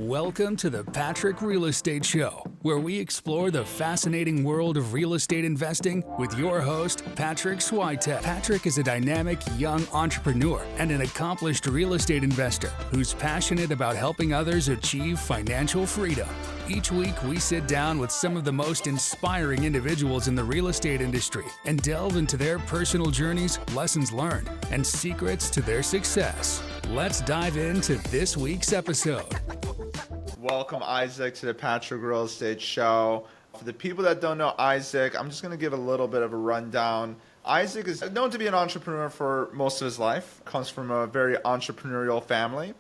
Welcome to the Patrick Real Estate Show, where we explore the fascinating world of real estate investing with your host, Patrick Switek. Patrick is a dynamic young entrepreneur and an accomplished real estate investor who's passionate about helping others achieve financial freedom. Each week, we sit down with some of the most inspiring individuals in the real estate industry and delve into their personal journeys, lessons learned, and secrets to their success. Let's dive into this week's episode. Welcome, Isaac, to the Patrick Real Estate Show. For the people that don't know Isaac, I'm just going to give a little bit of a rundown. Isaac is known to be an entrepreneur for most of his life, comes from a very entrepreneurial family,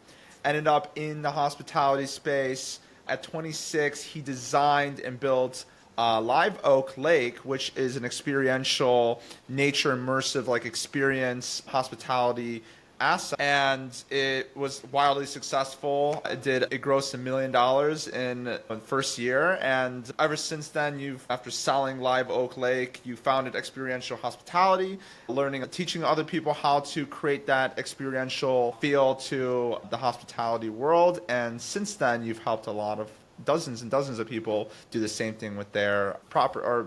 ended up in the hospitality space. At 26, he designed and built Live Oak Lake, which is an experiential, nature immersive like experience hospitality asset, and it was wildly successful. It grossed $1 million in the first year, and ever since then, after selling Live Oak Lake, you founded Experiential Hospitality, teaching other people how to create that experiential feel to the hospitality world, and since then, you've helped a lot of dozens and dozens of people do the same thing with their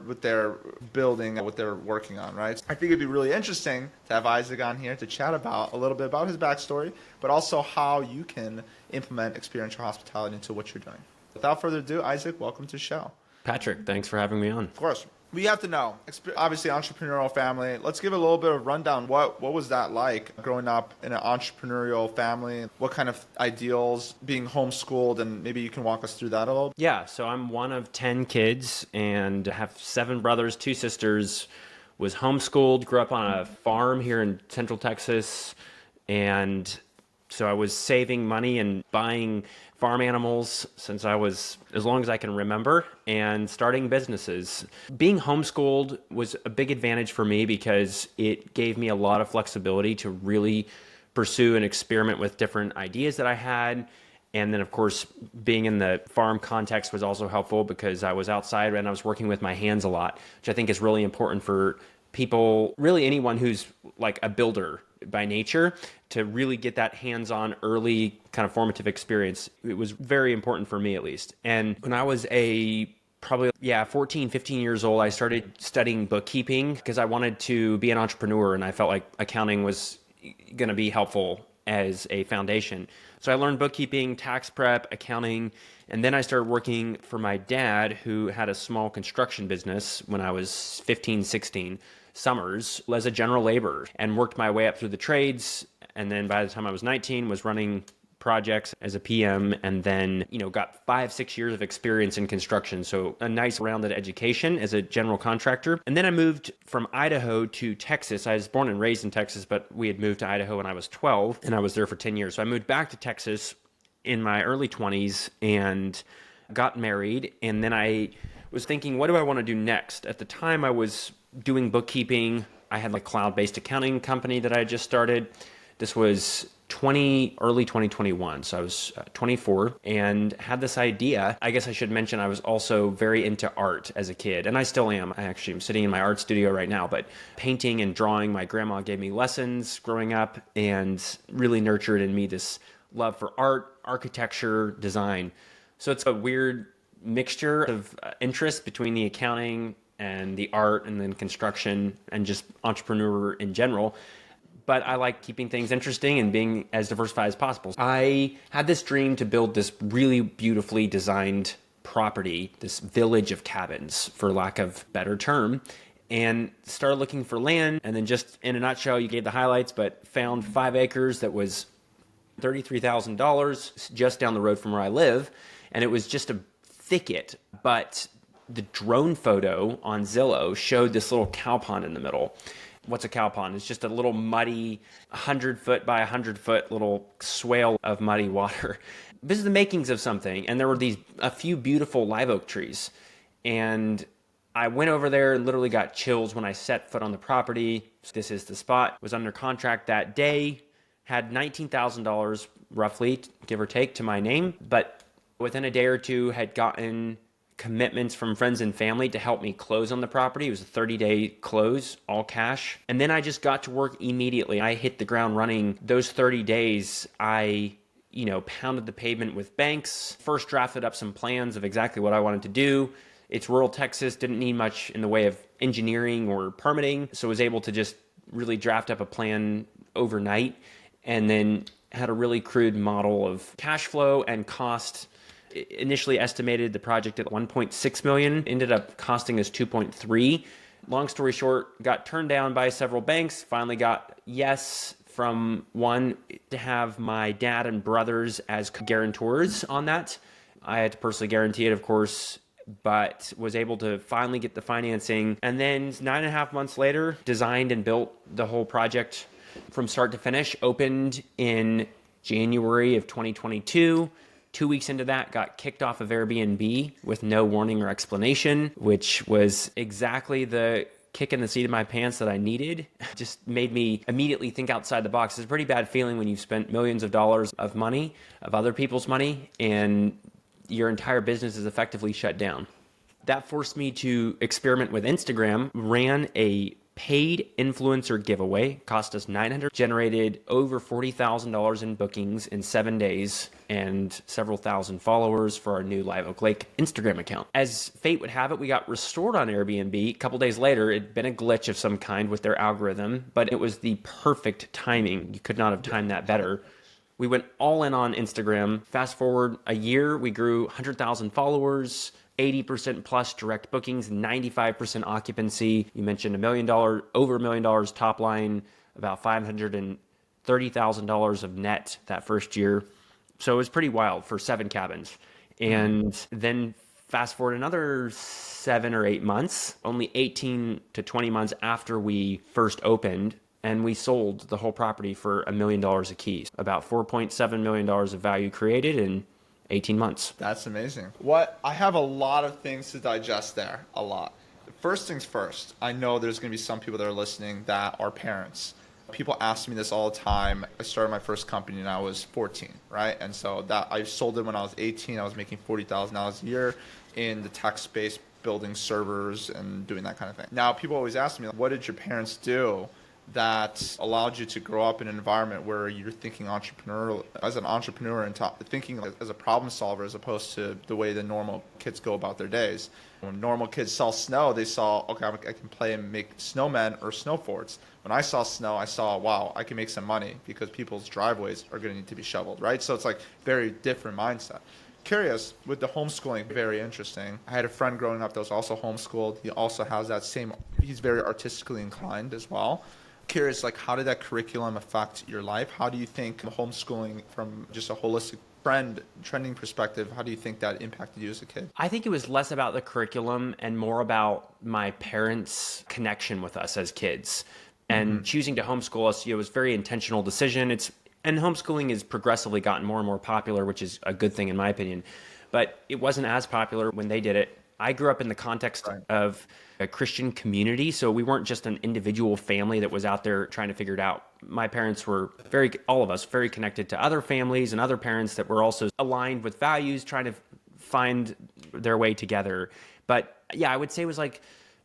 with their building, what they're working on, right? I think it'd be really interesting to have Isaac on here to chat about a little bit about his backstory, but also how you can implement experiential hospitality into what you're doing. Without further ado, Isaac, welcome to the show. Patrick, thanks for having me on. Of course. We have to know, obviously entrepreneurial family. Let's give a little bit of rundown. What was that like growing up in an entrepreneurial family? What kind of ideals, being homeschooled, and maybe you can walk us through that a little? Yeah, so I'm one of 10 kids and have 7 brothers, 2 sisters, was homeschooled, grew up on a farm here in Central Texas, and so I was saving money and buying farm animals since I was as long as I can remember, and starting businesses. Being homeschooled was a big advantage for me because it gave me a lot of flexibility to really pursue and experiment with different ideas that I had. And then, of course, being in the farm context was also helpful because I was outside and I was working with my hands a lot, which I think is really important for people, really anyone who's like a builder by nature, to really get that hands-on early kind of formative experience. It was very important for me, at least. And when I was 14, 15 years old, I started studying bookkeeping because I wanted to be an entrepreneur and I felt like accounting was going to be helpful as a foundation. So I learned bookkeeping, tax prep, accounting, and then I started working for my dad, who had a small construction business when I was 15, 16 summers as a general laborer, and worked my way up through the trades. And then by the time I was 19, was running projects as a PM, and then, got 5-6 years of experience in construction. So a nice rounded education as a general contractor. And then I moved from Idaho to Texas. I was born and raised in Texas, but we had moved to Idaho when I was 12, and I was there for 10 years. So I moved back to Texas in my early 20s and got married. And then I was thinking, what do I want to do next? At the time I was doing bookkeeping. I had a cloud-based accounting company that I had just started. This was early 2021. So I was 24 and had this idea. I guess I should mention I was also very into art as a kid, and I still am. I actually am sitting in my art studio right now, but painting and drawing, my grandma gave me lessons growing up and really nurtured in me this love for art, architecture, design. So it's a weird mixture of interest between the accounting and the art and then construction and just entrepreneur in general. But I like keeping things interesting and being as diversified as possible. I had this dream to build this really beautifully designed property, this village of cabins, for lack of better term, and started looking for land. And then, just in a nutshell, you gave the highlights, but found 5 acres that was $33,000 just down the road from where I live. And it was just a thicket, but the drone photo on Zillow showed this little cow pond in the middle. What's a cow pond? It's just a little muddy 100-foot by 100-foot little swale of muddy water. This is the makings of something. And there were a few beautiful live oak trees. And I went over there and literally got chills when I set foot on the property. This is the spot. Was under contract that day. Had $19,000 roughly, give or take, to my name. But within a day or two had gotten commitments from friends and family to help me close on the property. It was a 30-day close, all cash. And then I just got to work immediately. I hit the ground running. Those 30 days, I pounded the pavement with banks, first drafted up some plans of exactly what I wanted to do. It's rural Texas, didn't need much in the way of engineering or permitting, so was able to just really draft up a plan overnight, and then had a really crude model of cash flow and cost. Initially estimated the project at 1.6 million, ended up costing us 2.3. Long story short, got turned down by several banks, finally got yes from one to have my dad and brothers as guarantors on that. I had to personally guarantee it, of course, but was able to finally get the financing. And then 9.5 months later, designed and built the whole project from start to finish, opened in January of 2022. 2 weeks into that, got kicked off of Airbnb with no warning or explanation, which was exactly the kick in the seat of my pants that I needed. Just made me immediately think outside the box. It's a pretty bad feeling when you've spent millions of dollars of money, of other people's money, and your entire business is effectively shut down. That forced me to experiment with Instagram, ran a paid influencer giveaway, cost us $900, generated over $40,000 in bookings in 7 days, and several thousand followers for our new Live Oak Lake Instagram account. As fate would have it, we got restored on Airbnb. A couple days later, it'd been a glitch of some kind with their algorithm, but it was the perfect timing. You could not have timed that better. We went all in on Instagram. Fast forward a year, we grew 100,000 followers, 80% plus direct bookings, 95% occupancy. You mentioned over $1 million top line, about $530,000 of net that first year. So it was pretty wild for 7 cabins. And then fast forward another 7 or 8 months, only 18 to 20 months after we first opened, and we sold the whole property for $1 million a key. About $4.7 million of value created in 18 months. That's amazing. I have a lot of things to digest there, a lot. First things first, I know there's going to be some people that are listening that are parents. People ask me this all the time. I started my first company when I was 14, right? And so that I sold it when I was 18. I was making $40,000 a year in the tech space, building servers and doing that kind of thing. Now, people always ask me, what did your parents do that allowed you to grow up in an environment where you're thinking entrepreneurial as an entrepreneur and thinking as a problem solver as opposed to the way the normal kids go about their days? When normal kids saw snow, they saw, okay, I can play and make snowmen or snow forts. When I saw snow, I saw, wow, I can make some money because people's driveways are going to need to be shoveled, right? So it's like very different mindset. Curious, with the homeschooling, very interesting. I had a friend growing up that was also homeschooled. He also has that same, he's very artistically inclined as well. Curious, like, how did that curriculum affect your life? How do you think homeschooling from just a holistic trending perspective, how do you think that impacted you as a kid? I think it was less about the curriculum and more about my parents' connection with us as kids. And choosing to homeschool us, it was a very intentional decision. And homeschooling has progressively gotten more and more popular, which is a good thing in my opinion. But it wasn't as popular when they did it. I grew up in the context of a Christian community, so we weren't just an individual family that was out there trying to figure it out. My parents were all of us, very connected to other families and other parents that were also aligned with values, trying to find their way together. But yeah, I would say it was like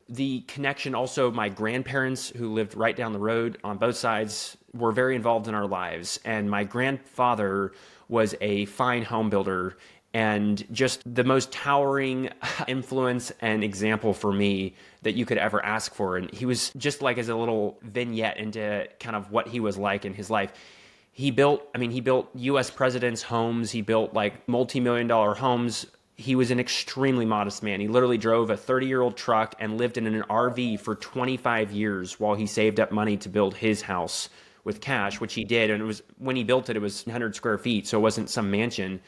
the connection. Also, my grandparents who lived right down the road on both sides were very involved in our lives. And my grandfather was a fine home builder and just the most towering influence and example for me that you could ever ask for. And he was just like as a little vignette into kind of what he was like in his life. He built U.S. presidents' homes. He built like multi-million-dollar homes. He was an extremely modest man. He literally drove a 30-year-old truck and lived in an RV for 25 years while he saved up money to build his house with cash, which he did. And it was, when he built it, it was 100 square feet, so it wasn't some mansion.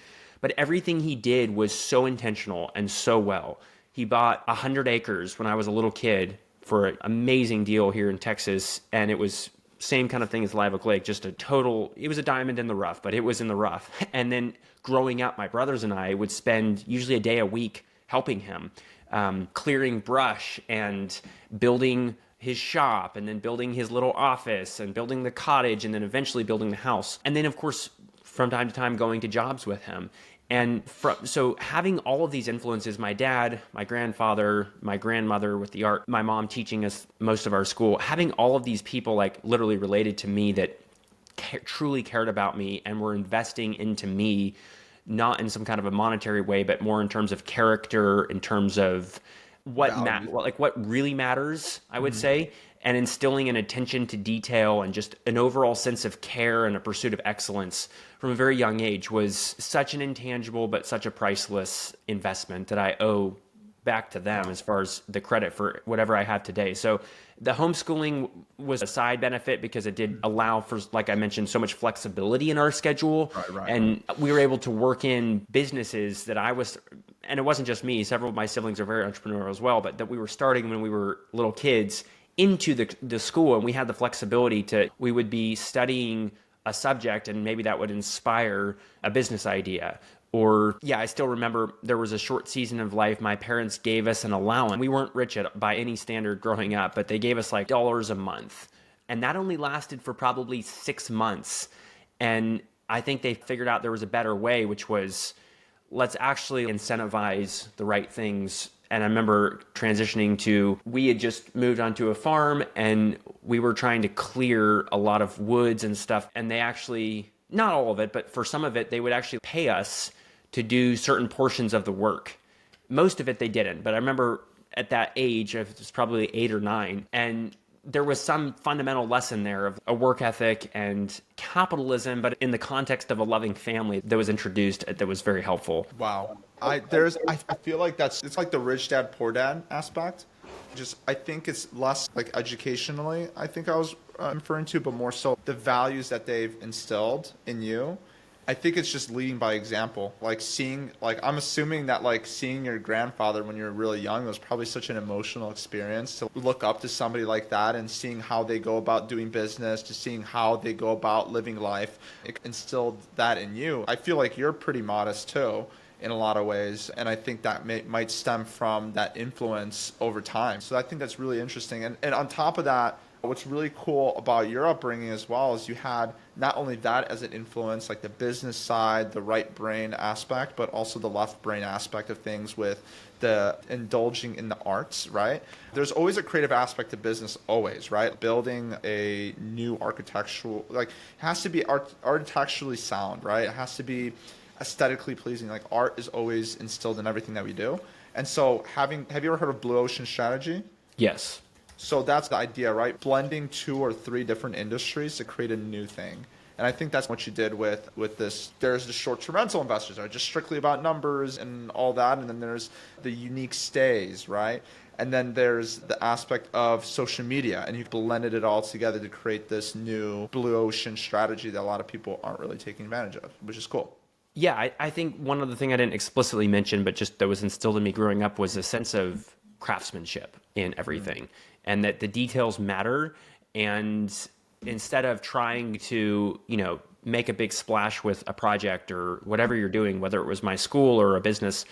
But everything he did was so intentional and so well. He bought 100 acres when I was a little kid for an amazing deal here in Texas, and it was same kind of thing as Live Oak Lake, just it was a diamond in the rough, but it was in the rough. And then growing up, my brothers and I would spend usually a day a week helping him, clearing brush and building his shop, and then building his little office and building the cottage, and then eventually building the house. And then, of course, from time to time going to jobs with him. And so having all of these influences, my dad, my grandfather, my grandmother with the art, my mom teaching us most of our school, having all of these people like literally related to me that truly cared about me and were investing into me, not in some kind of a monetary way, but more in terms of character, in terms of what really matters, I would say, and instilling an attention to detail and just an overall sense of care and a pursuit of excellence from a very young age was such an intangible but such a priceless investment that I owe back to them as far as the credit for whatever I have today. So the homeschooling was a side benefit because it did allow for, like I mentioned, so much flexibility in our schedule. And we were able to work in businesses that and it wasn't just me, several of my siblings are very entrepreneurial as well, but that we were starting when we were little kids into the school, and we had the flexibility we would be studying a subject and maybe that would inspire a business idea. Or, I still remember there was a short season of life. My parents gave us an allowance. We weren't rich by any standard growing up, but they gave us like dollars a month. And that only lasted for probably 6 months. And I think they figured out there was a better way, which was let's actually incentivize the right things. And I remember transitioning we had just moved onto a farm and we were trying to clear a lot of woods and stuff. And they actually, not all of it, but for some of it, they would actually pay us to do certain portions of the work. Most of it they didn't, but I remember at that age, it was probably 8 or 9, and there was some fundamental lesson there of a work ethic and capitalism, but in the context of a loving family that was introduced that was very helpful. Wow. I feel like it's like the rich dad, poor dad aspect. I think it's less like educationally, I think I was referring to, but more so the values that they've instilled in you. I think it's just leading by example. I'm assuming that seeing your grandfather when you were really young was probably such an emotional experience to look up to somebody like that and seeing how they go about doing business, to seeing how they go about living life. It instilled that in you. I feel like you're pretty modest too in a lot of ways, and I think that might stem from that influence over time. So I think that's really interesting. And on top of that, what's really cool about your upbringing as well is you had not only that as an influence, like the business side, the right brain aspect, but also the left brain aspect of things with the indulging in the arts, right? There's always a creative aspect to business, always, right? Building a new architectural, it has to be architecturally sound, right? It has to be aesthetically pleasing. Art is always instilled in everything that we do. And so have you ever heard of blue ocean strategy? Yes. So that's the idea, right? Blending 2 or 3 different industries to create a new thing. And I think that's what you did with this. There's the short-term rental investors, are just strictly about numbers and all that. And then there's the unique stays, right? And then there's the aspect of social media. And you've blended it all together to create this new blue ocean strategy that a lot of people aren't really taking advantage of, which is cool. Yeah, I think one other thing I didn't explicitly mention, but just that was instilled in me growing up was a sense of craftsmanship in everything. And that the details matter. And instead of trying to, make a big splash with a project or whatever you're doing, whether it was my school or a business,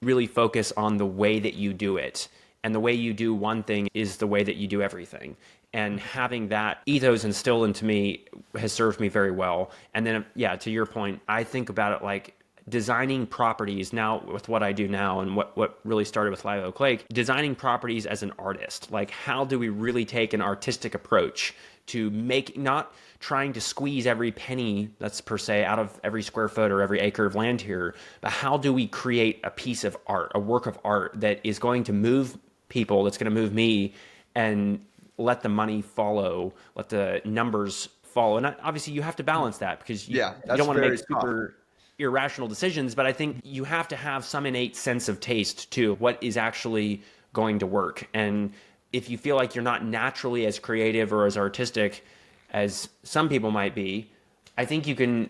really focus on the way that you do it. And the way you do one thing is the way that you do everything. And having that ethos instilled into me has served me very well. And then, to your point, I think about it like designing properties now with what I do now and what really started with Live Oak Lake, designing properties as an artist. Like, how do we really take an artistic approach to not trying to squeeze every penny that's per se out of every square foot or every acre of land here, but how do we create a piece of art, a work of art that is going to move people, that's going to move me, and let the money follow, let the numbers follow. And obviously you have to balance that because you don't want to make super irrational decisions, but I think you have to have some innate sense of taste too, what is actually going to work. And if you feel like you're not naturally as creative or as artistic as some people might be, I think you can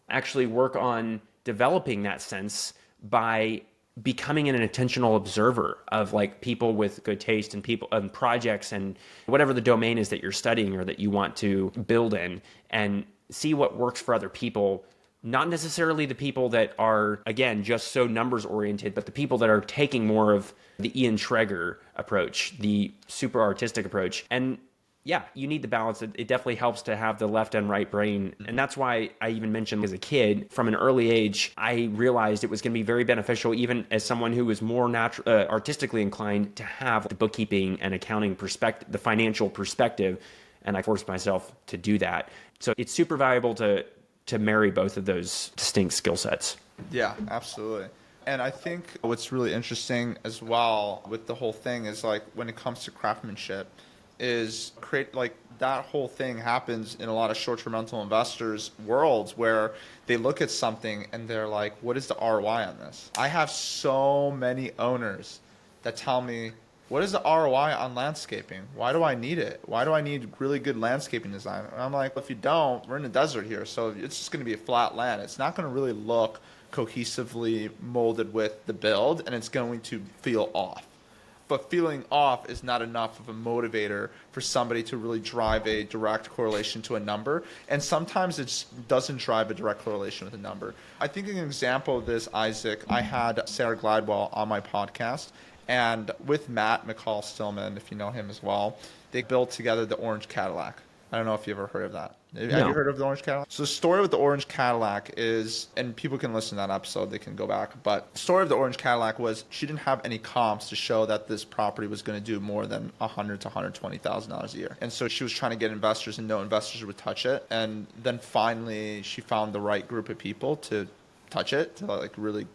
actually work on developing that sense by becoming an intentional observer of people with good taste and people and projects and whatever the domain is that you're studying or that you want to build in, and see what works for other people. Not necessarily the people that are, again, just so numbers oriented, but the people that are taking more of the Ian Schreger approach, the super artistic approach. And you need the balance. It definitely helps to have the left and right brain. And that's why I even mentioned as a kid, from an early age, I realized it was going to be very beneficial, even as someone who was more artistically inclined, to have the bookkeeping and accounting perspective, the financial perspective. and I forced myself to do that. So it's super valuable to marry both of those distinct skill sets. Yeah, absolutely. And I think what's really interesting as well with the whole thing is like when it comes to craftsmanship is create like that whole thing happens in a lot of short-term rental investors worlds where they look at something and they're like, what is the ROI on this? I have so many owners that tell me, what is the ROI on landscaping? Why do I need it? Why do I need really good landscaping design? And I'm like, if you don't, we're in the desert here. So it's just going to be a flat land. It's not going to really look cohesively molded with the build, and it's going to feel off. But feeling off is not enough of a motivator for somebody to really drive a direct correlation to a number. And sometimes it just doesn't drive a direct correlation with a number. I think an example of this, Isaac, I had Sarah Gladwell on my podcast, and with Matt McCall Stillman, if you know him as well, they built together the orange Cadillac. I don't know if you've ever heard of that. Have you heard of the orange Cadillac? So the story with the orange Cadillac is, and people can listen to that episode, they can go back, but the story of the orange Cadillac was she didn't have any comps to show that this property was going to do more than $100,000 to $120,000 a year. And so she was trying to get investors, and no investors would touch it. And then finally she found the right group of people to touch it, to like really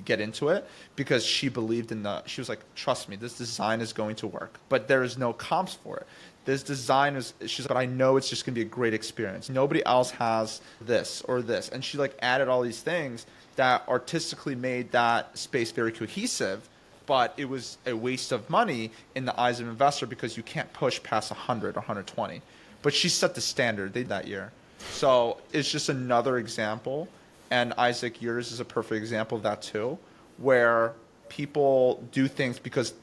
get into it, because she believed in she was like, trust me, this design is going to work, but there is no comps for it. This design is, she's like, but I know it's just going to be a great experience. Nobody else has this or this. And she like added all these things that artistically made that space very cohesive, but it was a waste of money in the eyes of an investor because you can't push past 100 or 120. But she set the standard that year. So it's just another example. And Isaac, yours is a perfect example of that too, where people do things because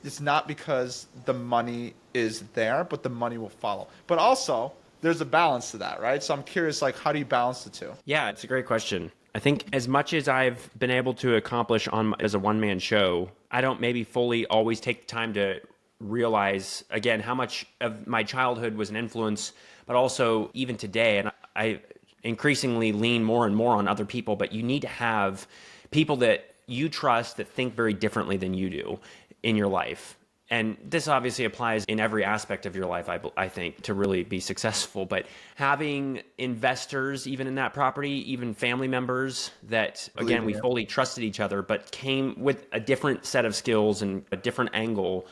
it's not because the money is there, but the money will follow. But also, there's a balance to that, right? So I'm curious, like, how do you balance the two? Yeah, it's a great question. I think as much as I've been able to accomplish as a one-man show, I don't maybe fully always take the time to realize, again, how much of my childhood was an influence, but also even today, and I increasingly lean more and more on other people, but you need to have people that you trust that think very differently than you do in your life. And this obviously applies in every aspect of your life, I think, to really be successful. But having investors, even in that property, even family members that, again, we fully trusted each other, but came with a different set of skills and a different angle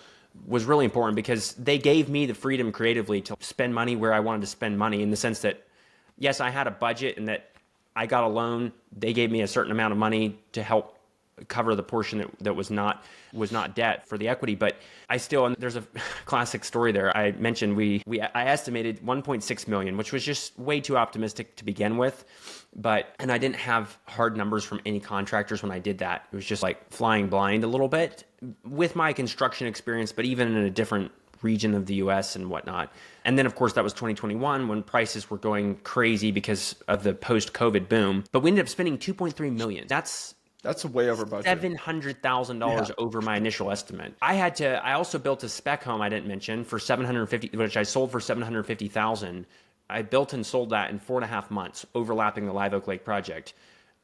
was really important because they gave me the freedom creatively to spend money where I wanted to spend money, in the sense that, yes, I had a budget and that I got a loan. They gave me a certain amount of money to help cover the portion that was not debt for the equity. But I still, and there's a classic story there. I mentioned I estimated 1.6 million, which was just way too optimistic to begin with. And I didn't have hard numbers from any contractors when I did that. It was just like flying blind a little bit with my construction experience, but even in a different region of the US and whatnot. And then of course that was 2021 when prices were going crazy because of the post-COVID boom. But we ended up spending 2.3 million. That's way over budget. $700,000 over my initial estimate. I also built a spec home I didn't mention for $750,000, which I sold for $750,000. I built and sold that in 4.5 months, overlapping the Live Oak Lake project.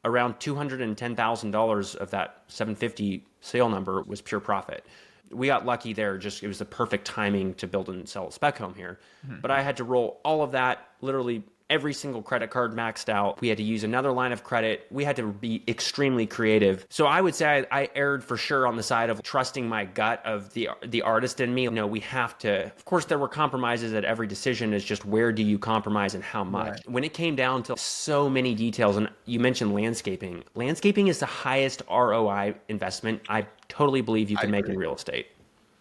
Around $210,000 of that $750,000 sale number was pure profit. We got lucky there. It was the perfect timing to build and sell a spec home here. Mm-hmm. But I had to roll all of that, literally every single credit card maxed out. We had to use another line of credit. We had to be extremely creative. So I would say I erred for sure on the side of trusting my gut of the artist in me. No, we have to, of course there were compromises at every decision. Is just where do you compromise and how much? Right. When it came down to so many details, and you mentioned landscaping. Landscaping is the highest ROI investment I totally believe you can make in real estate.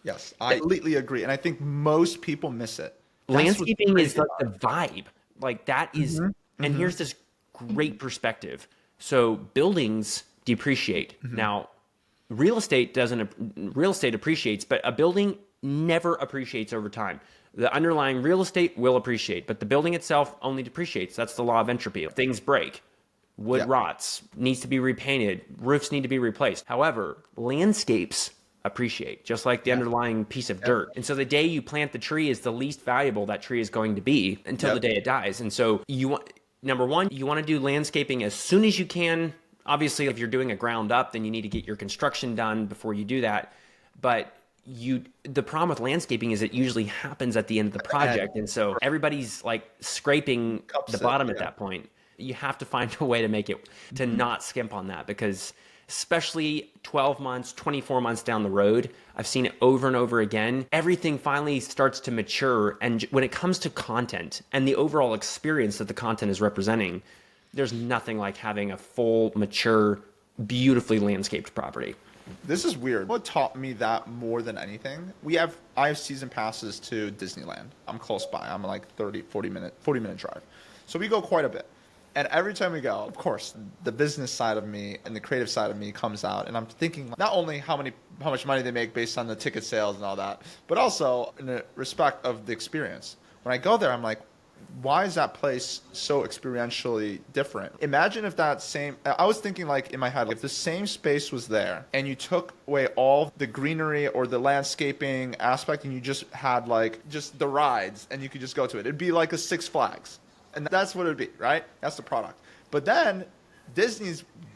Yes, I completely agree. And I think most people miss it. Landscaping is like the vibe. Like that is, and here's this great perspective. So buildings depreciate. Now, real estate appreciates, but a building never appreciates over time. The underlying real estate will appreciate, but the building itself only depreciates. That's the law of entropy. Things break. Wood rots, needs to be repainted, roofs need to be replaced. However, landscapes appreciate, just like the underlying piece of dirt. And so the day you plant the tree is the least valuable that tree is going to be until the day it dies. And so number one, you want to do landscaping as soon as you can. Obviously, if you're doing a ground up, then you need to get your construction done before you do that. But the problem with landscaping is it usually happens at the end of the project. And so everybody's like scraping the bottom at that point. You have to find a way to make it, to not skimp on that, because especially 12 months, 24 months down the road, I've seen it over and over again. Everything finally starts to mature. And when it comes to content and the overall experience that the content is representing, there's nothing like having a full, mature, beautifully landscaped property. This is weird. What taught me that more than anything, I have season passes to Disneyland. I'm close by. I'm like 40 minute drive. So we go quite a bit. And every time we go, of course, the business side of me and the creative side of me comes out. And I'm thinking not only how much money they make based on the ticket sales and all that, but also in the respect of the experience. When I go there, I'm like, why is that place so experientially different? Imagine if I was thinking like in my head, if the same space was there and you took away all the greenery or the landscaping aspect and you just had like just the rides and you could just go to it, it'd be like a Six Flags. And that's what it would be, right? That's the product. But then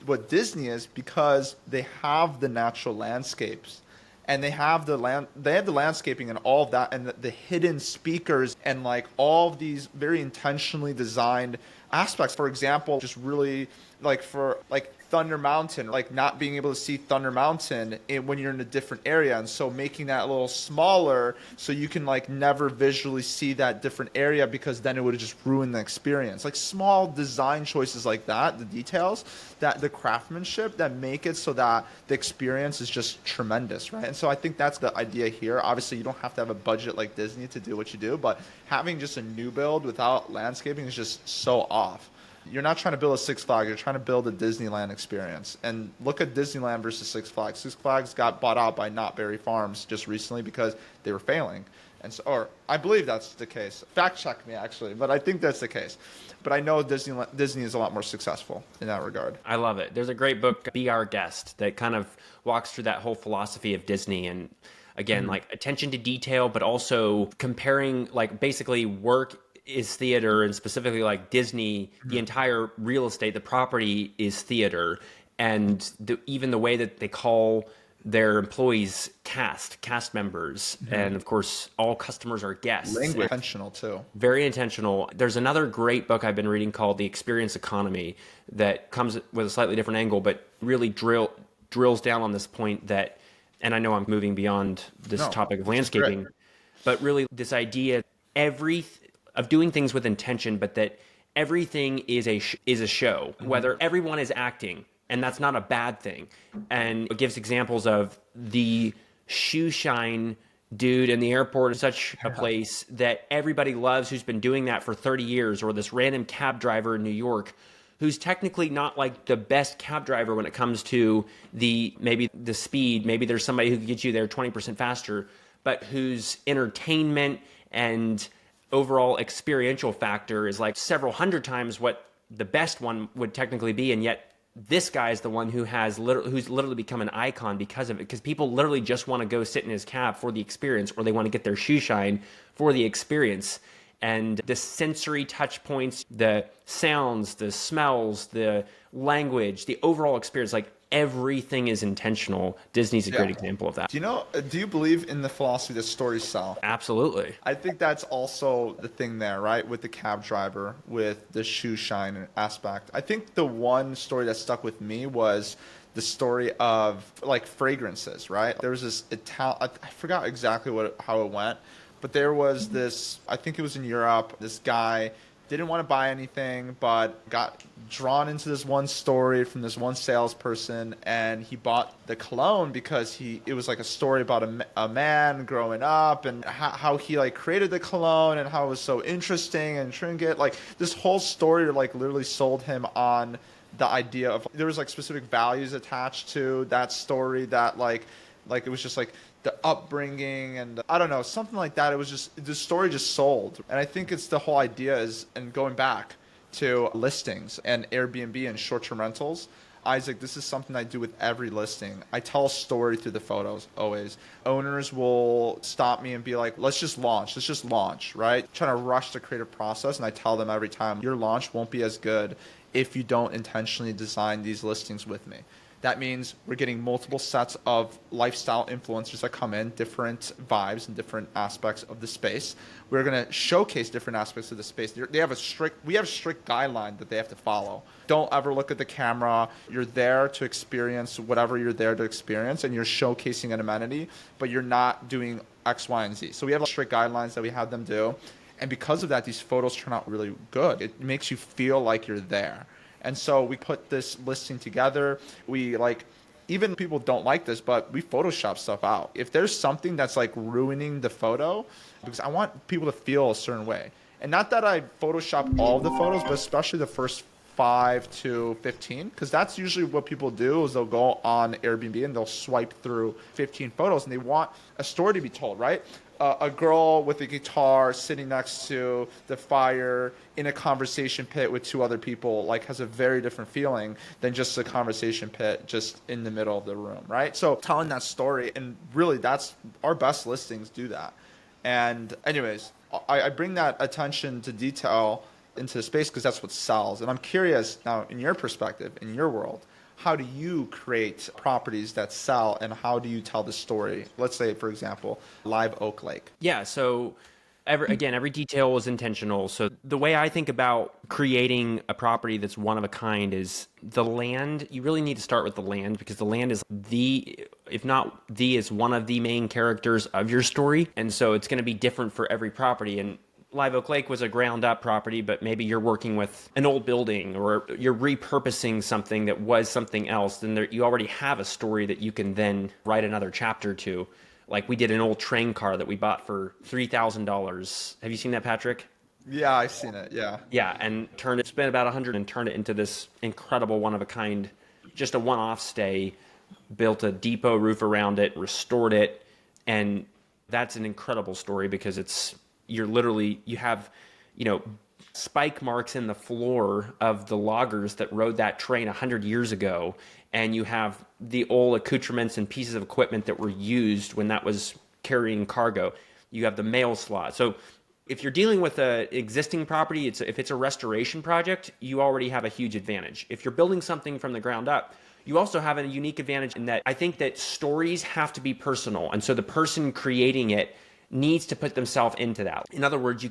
what Disney is, because they have the natural landscapes and they have the landscaping and all of that, and the hidden speakers and like all of these very intentionally designed aspects. For example, just really like for like Thunder Mountain, like not being able to see Thunder Mountain when you're in a different area, and so making that a little smaller so you can like never visually see that different area, because then it would just ruin the experience. Like small design choices like that, the details, that the craftsmanship that make it so that the experience is just tremendous, right? And so I think that's the idea here. Obviously, you don't have to have a budget like Disney to do what you do, but having just a new build without landscaping is just so off. You're not trying to build a Six Flags, you're trying to build a Disneyland experience. And look at Disneyland versus Six Flags. Six Flags got bought out by Not Berry Farms just recently because they were failing. And so, or I believe that's the case. Fact check me actually, but I think that's the case. But I know Disney is a lot more successful in that regard. I love it. There's a great book, Be Our Guest, that kind of walks through that whole philosophy of Disney, and again, like attention to detail, but also comparing like basically work is theater, and specifically like Disney, the entire real estate, the property is theater, and even the way that they call their employees cast members, and of course all customers are guests. Language intentional too. Very intentional. There's another great book I've been reading called The Experience Economy that comes with a slightly different angle, but really drills down on this point that, and I know I'm moving beyond this topic of landscaping, but really this idea of doing things with intention, but that everything is a show, whether everyone is acting, and that's not a bad thing. And it gives examples of the shoe shine dude in the airport, such a place that everybody loves, who's been doing that for 30 years, or this random cab driver in New York who's technically not like the best cab driver when it comes to maybe the speed, maybe there's somebody who can get you there 20% faster, but whose entertainment and overall experiential factor is like several hundred times what the best one would technically be, and yet this guy is the one who's literally become an icon because of it, because people literally just want to go sit in his cab for the experience, or they want to get their shoe shine for the experience. And the sensory touch points, the sounds, the smells, the language, the overall experience, like everything is intentional. Disney's a great example of that. Do you believe in the philosophy that stories sell? Absolutely. I think that's also the thing there, right? With the cab driver, with the shoe shine aspect. I think the one story that stuck with me was the story of like fragrances, right? There was this I forgot exactly how it went, but there was this, I think it was in Europe, this guy didn't want to buy anything, but got drawn into this one story from this one salesperson, and he bought the cologne because it was like a story about a man growing up, and how he like created the cologne, and how it was so interesting and trinket. Like this whole story like literally sold him on the idea of, there was like specific values attached to that story, that like it was just like the upbringing, and I don't know, something like that. It was just, the story just sold. And I think it's the whole idea is, and going back to listings and Airbnb and short-term rentals, Isaac, this is something I do with every listing. I tell a story through the photos always. Owners will stop me and be like, let's just launch, right? Trying to rush the creative process. And I tell them every time, your launch won't be as good if you don't intentionally design these listings with me. That means we're getting multiple sets of lifestyle influencers that come in, different vibes and different aspects of the space. We're going to showcase different aspects of the space. We have a strict guideline that they have to follow. Don't ever look at the camera. You're there to experience whatever you're there to experience, and you're showcasing an amenity, but you're not doing X, Y, and Z. So we have strict guidelines that we have them do. And because of that, these photos turn out really good. It makes you feel like you're there. And so we put this listing together. We even people don't like this, but we Photoshop stuff out. If there's something that's like ruining the photo, because I want people to feel a certain way. And not that I Photoshop all the photos, but especially the first 5 to 15, because that's usually what people do is they'll go on Airbnb and they'll swipe through 15 photos and they want a story to be told, right? A girl with a guitar sitting next to the fire in a conversation pit with 2 other people has a very different feeling than just a conversation pit just in the middle of the room, right? So telling that story, and really that's our best listings do that. And anyways, I bring that attention to detail into the space because that's what sells. And I'm curious now, in your perspective, in your world, how do you create properties that sell, and how do you tell the story? Let's say, for example, Live Oak Lake. Yeah, so every detail was intentional. So the way I think about creating a property that's one of a kind is the land. You really need to start with the land, because the land is if not is one of the main characters of your story. And so it's going to be different for every property. And Live Oak Lake was a ground up property, but maybe you're working with an old building or you're repurposing something that was something else. Then you already have a story that you can then write another chapter to. Like we did an old train car that we bought for $3,000. Have you seen that, Patrick? Yeah, I've seen it. Yeah. Yeah, and spent about 100 and turned it into this incredible one of a kind, just a one-off stay, built a depot roof around it, restored it. And that's an incredible story because you have spike marks in the floor of the loggers that rode that train 100 years ago, and you have the old accoutrements and pieces of equipment that were used when that was carrying cargo. You have the mail slot. So if you're dealing with an existing property, if it's a restoration project, you already have a huge advantage. If you're building something from the ground up, you also have a unique advantage in that I think that stories have to be personal. And so the person creating it needs to put themselves into that. In other words,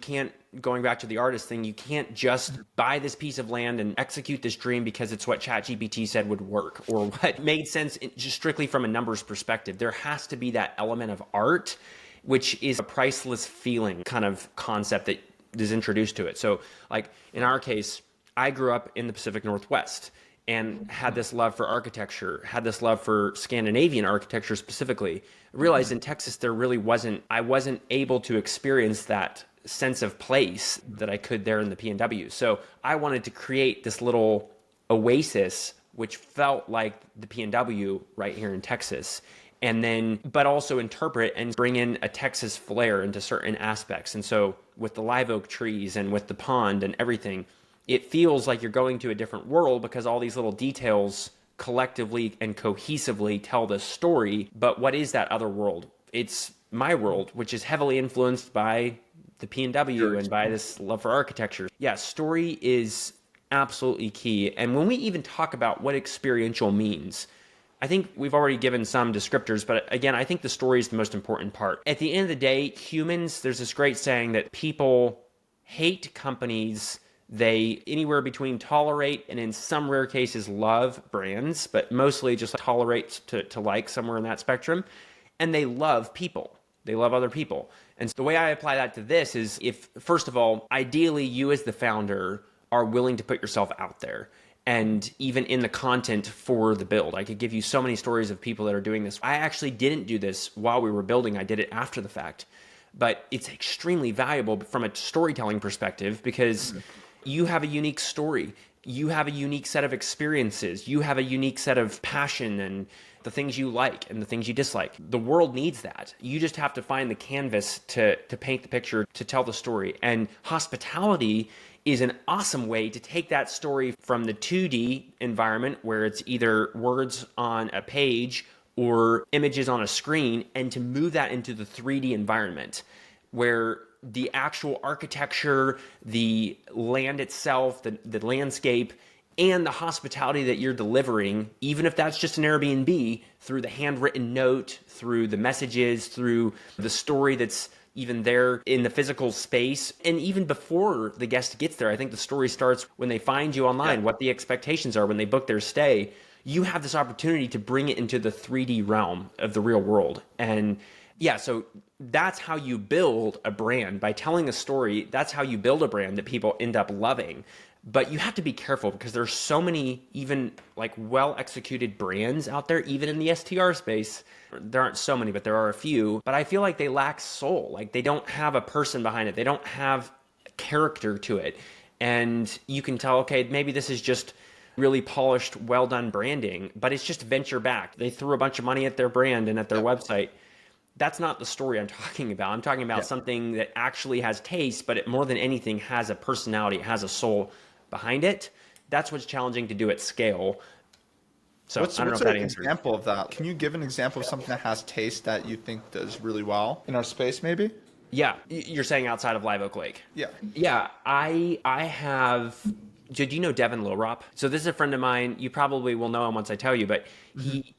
going back to the artist thing, you can't just buy this piece of land and execute this dream because it's what ChatGPT said would work or what made sense just strictly from a numbers perspective. There has to be that element of art, which is a priceless feeling kind of concept that is introduced to it. So like in our case, I grew up in the Pacific Northwest and had this love for architecture, had this love for Scandinavian architecture specifically. I realized in Texas I wasn't able to experience that sense of place that I could there in the PNW. So I wanted to create this little oasis which felt like the PNW right here in Texas. But also interpret and bring in a Texas flair into certain aspects. And so with the live oak trees and with the pond and everything, it feels like you're going to a different world because all these little details collectively and cohesively tell the story. But what is that other world? It's my world, which is heavily influenced by the PNW and by this love for architecture. Yeah, story is absolutely key. And when we even talk about what experiential means, I think we've already given some descriptors, but again, I think the story is the most important part. At the end of the day, humans, there's this great saying that people hate companies they anywhere between tolerate and in some rare cases love brands, but mostly just tolerate to like somewhere in that spectrum. And they love people. They love other people. And so the way I apply that to this is if, first of all, ideally you as the founder are willing to put yourself out there. And even in the content for the build, I could give you so many stories of people that are doing this. I actually didn't do this while we were building. I did it after the fact. But it's extremely valuable from a storytelling perspective because you have a unique story. You have a unique set of experiences. You have a unique set of passion and the things you like and the things you dislike. The world needs that. You just have to find the canvas to paint the picture, to tell the story. And hospitality is an awesome way to take that story from the 2D environment where it's either words on a page or images on a screen and to move that into the 3D environment where the actual architecture, the land itself, the landscape, and the hospitality that you're delivering, even if that's just an Airbnb, through the handwritten note, through the messages, through the story that's even there in the physical space. And even before the guest gets there, I think the story starts when they find you online, what the expectations are when they book their stay. You have this opportunity to bring it into the 3D realm of the real world. And yeah, so that's how you build a brand. By telling a story, that's how you build a brand that people end up loving. But you have to be careful because there's so many even like well-executed brands out there, even in the STR space. There aren't so many, but there are a few. But I feel like they lack soul. Like they don't have a person behind it. They don't have character to it. And you can tell, okay, maybe this is just really polished, well-done branding, but it's just venture back. They threw a bunch of money at their brand and at their website. That's not the story I'm talking about. I'm talking about something that actually has taste, but it more than anything has a personality, it has a soul behind it. That's what's challenging to do at scale. So what's I don't know if an that answers. example of that? Can you give an example of something that has taste that you think does really well in our space, maybe? Yeah, you're saying outside of Live Oak Lake. Yeah. Yeah, I have. Do you know Devin Lilrop? So this is a friend of mine. You probably will know him once I tell you, but he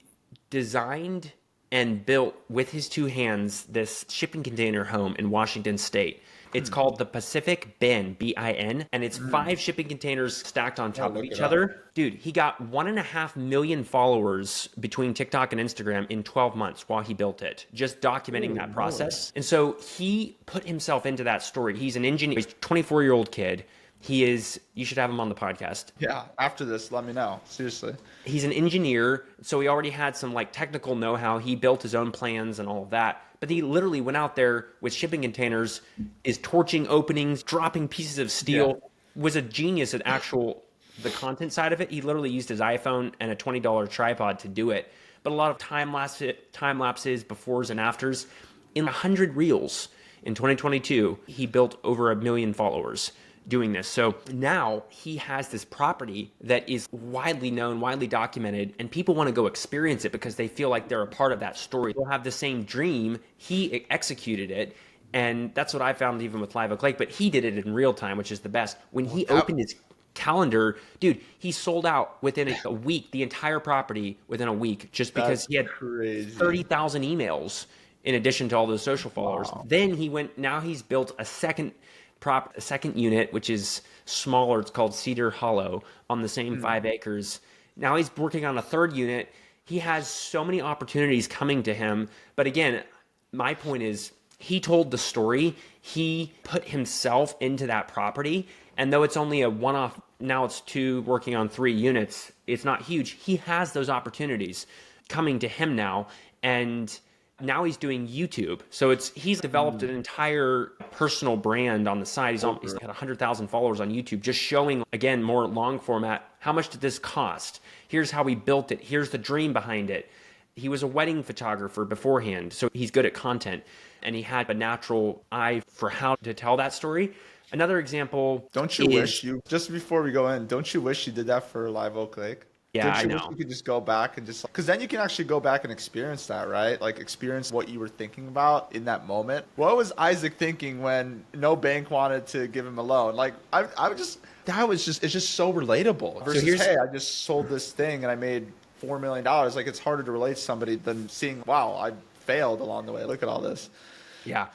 designed and built with his two hands this shipping container home in Washington State. It's called the Pacific Bin, B-I-N, and it's 5 shipping containers stacked on top of each other. Dude, he got 1.5 million followers between TikTok and Instagram in 12 months while he built it, just documenting that process. And so he put himself into that story. He's an engineer. He's a 24-year-old kid. He is, you should have him on the podcast. Yeah, after this, let me know. Seriously. He's an engineer, so he already had some like technical know-how. He built his own plans and all of that. But he literally went out there with shipping containers, is torching openings, dropping pieces of steel, was a genius at the content side of it. He literally used his iPhone and a $20 tripod to do it. But a lot of time lapses, befores and afters. In 100 reels in 2022, he built over 1 million followers doing this. So now he has this property that is widely known, widely documented, and people want to go experience it because they feel like they're a part of that story. They'll have the same dream. He executed it. And that's what I found even with Live Oak Lake, but he did it in real time, which is the best. When he opened his calendar, dude, he sold out within a week, the entire property within a week, just because he had 30,000 emails in addition to all those social followers. Then he's built a second unit, which is smaller. It's called Cedar Hollow on the same 5 acres. Now he's working on a third unit. He has so many opportunities coming to him. But again, my point is he told the story. He put himself into that property. And though it's only a one-off, now it's 2 working on 3 units. It's not huge. He has those opportunities coming to him now. And now he's doing YouTube. So he's developed an entire personal brand on the side. He's got 100,000 followers on YouTube, just showing, again, more long format. How much did this cost? Here's how we built it. Here's the dream behind it. He was a wedding photographer beforehand, so he's good at content. And he had a natural eye for how to tell that story. Another example. Don't you wish just before we go in, don't you wish you did that for Live Oak Lake? Yeah, I know. Wish you could just go back and because then you can actually go back and experience that, right? Like experience what you were thinking about in that moment. What was Isaac thinking when no bank wanted to give him a loan? Like it's just so relatable. Versus, hey, I just sold this thing and I made $4 million. Like it's harder to relate to somebody than seeing, wow, I failed along the way. Look at all this. Yeah.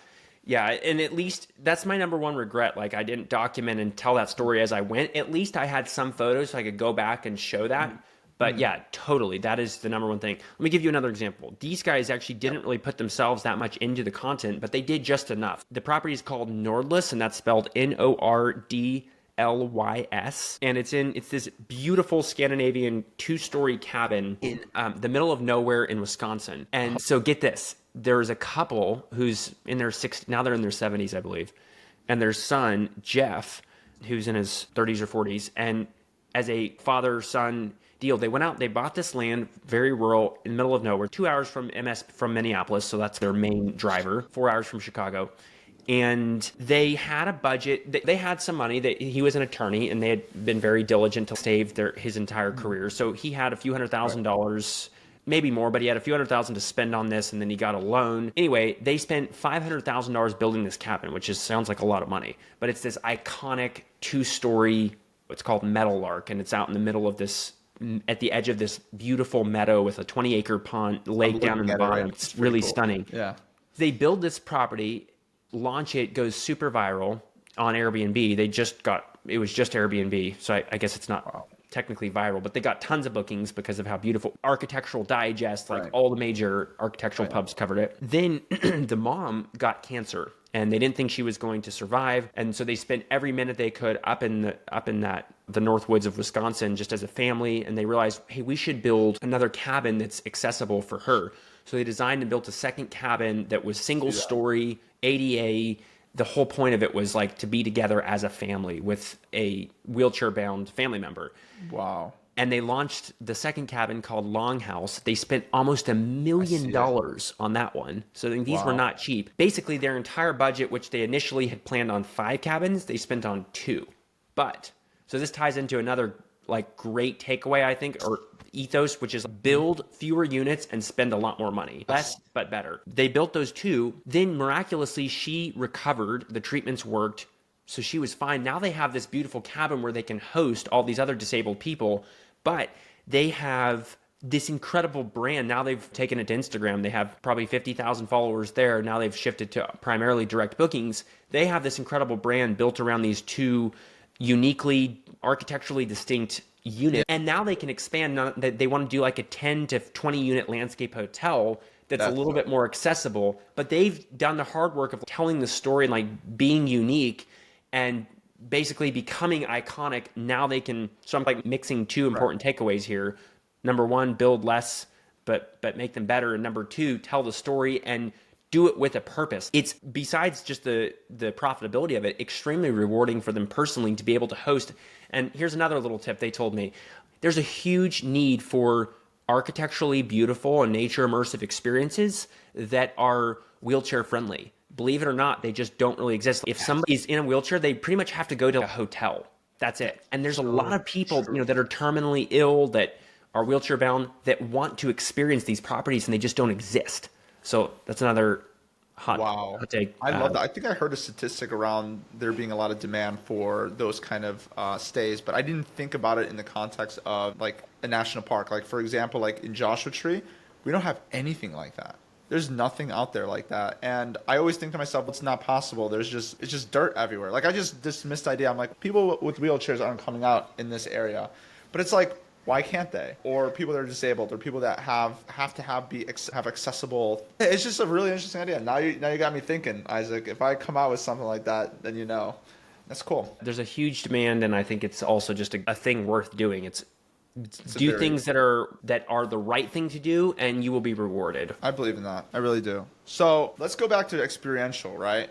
Yeah, and at least that's my number one regret. Like I didn't document and tell that story as I went. At least I had some photos so I could go back and show that. But yeah, totally. That is the number one thing. Let me give you another example. These guys actually didn't really put themselves that much into the content, but they did just enough. The property is called Nordlys, and that's spelled Nordlys. And it's this beautiful Scandinavian 2-story cabin in the middle of nowhere in Wisconsin. And so get this. There's a couple who's in their 60s, now they're in their 70s, I believe. And their son, Jeff, who's in his 30s or 40s. And as a father-son deal, they went out, they bought this land, very rural, in the middle of nowhere, 2 hours from Minneapolis. So that's their main driver, 4 hours from Chicago. And they had a budget. They had some money. He was an attorney, and they had been very diligent to save his entire career. So he had a few $100,000, maybe more, but he had a few $100,000 to spend on this, and then he got a loan. Anyway, they spent $500,000 building this cabin, which sounds like a lot of money. But it's this iconic 2-story It's called Meadowlark, and it's out in the middle of this, at the edge of this beautiful meadow with a 20-acre pond lake down in the bottom. It's really cool. stunning. Yeah. They build this property, launch it, goes super viral on Airbnb. It was just Airbnb, so I guess it's not technically viral, but they got tons of bookings because of how beautiful. Architectural Digest, like all the major architectural pubs covered it. Then the mom got cancer, and they didn't think she was going to survive, and so they spent every minute they could up in the north woods of Wisconsin just as a family, and they realized, hey, we should build another cabin that's accessible for her. So they designed and built a second cabin that was single story, ADA. The whole point of it was like to be together as a family with a wheelchair bound family member. Wow. And they launched the second cabin called Longhouse. They spent almost $1 million on that one. So these were not cheap. Basically, their entire budget, which they initially had planned on 5 cabins, they spent on 2. But, so this ties into another like great takeaway, I think, or ethos, which is build fewer units and spend a lot more money. Less, but better. They built those 2. Then miraculously, she recovered. The treatments worked. So she was fine. Now they have this beautiful cabin where they can host all these other disabled people, but they have this incredible brand. Now they've taken it to Instagram. They have probably 50,000 followers there. Now they've shifted to primarily direct bookings. They have this incredible brand built around these 2 uniquely architecturally distinct units. And now they can expand. They want to do like a 10 to 20 unit landscape hotel that's a little bit more accessible, but they've done the hard work of telling the story and like being unique and basically becoming iconic. Now they can, so I'm like mixing 2 important takeaways here. Number 1, build less, but make them better. And number 2, tell the story and do it with a purpose. It's, besides just the profitability of it, extremely rewarding for them personally to be able to host. And here's another little tip they told me. There's a huge need for architecturally beautiful and nature immersive experiences that are wheelchair friendly. Believe it or not, they just don't really exist. If somebody's in a wheelchair, they pretty much have to go to a hotel. That's it. And there's a lot of people, that are terminally ill, that are wheelchair bound, that want to experience these properties and they just don't exist. So that's another hot take. I love that. I think I heard a statistic around there being a lot of demand for those kind of stays, but I didn't think about it in the context of like a national park. Like for example, like in Joshua Tree, we don't have anything like that. There's nothing out there like that. And I always think to myself, it's not possible. It's just dirt everywhere. Like I just dismissed the idea. I'm like, people with wheelchairs aren't coming out in this area. But it's like, why can't they? Or people that are disabled, or people that have accessible. It's just a really interesting idea. Now you got me thinking, Isaac. If I come out with something like that, then that's cool. There's a huge demand, and I think it's also just a thing worth doing. It's do things that are the right thing to do, and you will be rewarded. I believe in that. I really do. So let's go back to experiential, right?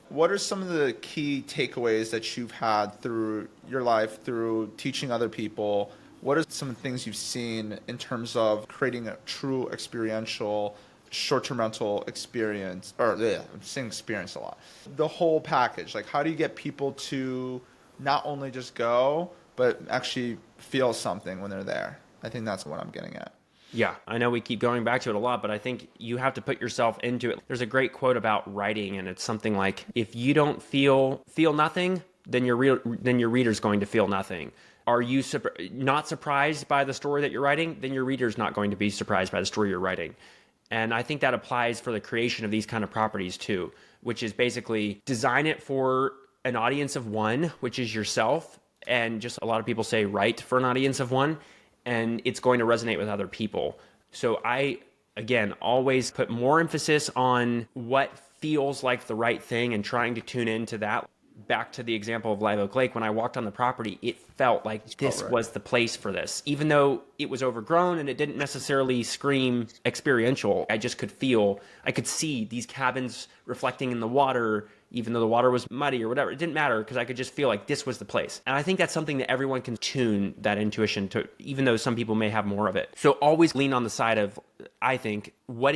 What are some of the key takeaways that you've had through your life, through teaching other people? What are some things you've seen in terms of creating a true experiential short-term rental experience? I'm saying experience a lot. The whole package. Like, how do you get people to not only just go, but actually feel something when they're there? I think that's what I'm getting at. Yeah, I know we keep going back to it a lot, but I think you have to put yourself into it. There's a great quote about writing, and it's something like, if you don't feel nothing, then your reader's going to feel nothing. Are you not surprised by the story that you're writing? Then your reader's not going to be surprised by the story you're writing. And I think that applies for the creation of these kind of properties too, which is basically design it for an audience of one, which is yourself. And just a lot of people say write for an audience of one, and it's going to resonate with other people. So I, again, always put more emphasis on what feels like the right thing and trying to tune into that. Back to the example of Live Oak Lake, when I walked on the property, it felt like this was the place for this. Even though it was overgrown and it didn't necessarily scream experiential, I just could see these cabins reflecting in the water, even though the water was muddy or whatever. It didn't matter because I could just feel like this was the place. And I think that's something that everyone can tune that intuition to, even though some people may have more of it. So always lean on the side of, I think, what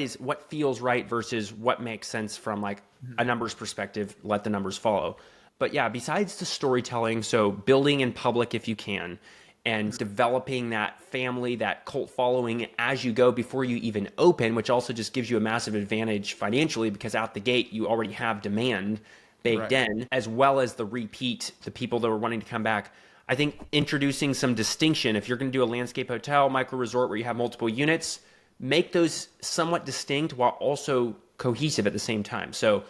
feels right versus what makes sense from like a numbers perspective. Let the numbers follow. But yeah, besides the storytelling, so building in public if you can, and developing that family, that cult following as you go before you even open, which also just gives you a massive advantage financially because out the gate you already have demand baked in, as well as the repeat, the people that are wanting to come back. I think introducing some distinction, if you're going to do a landscape hotel, micro resort where you have multiple units, make those somewhat distinct while also cohesive at the same time. So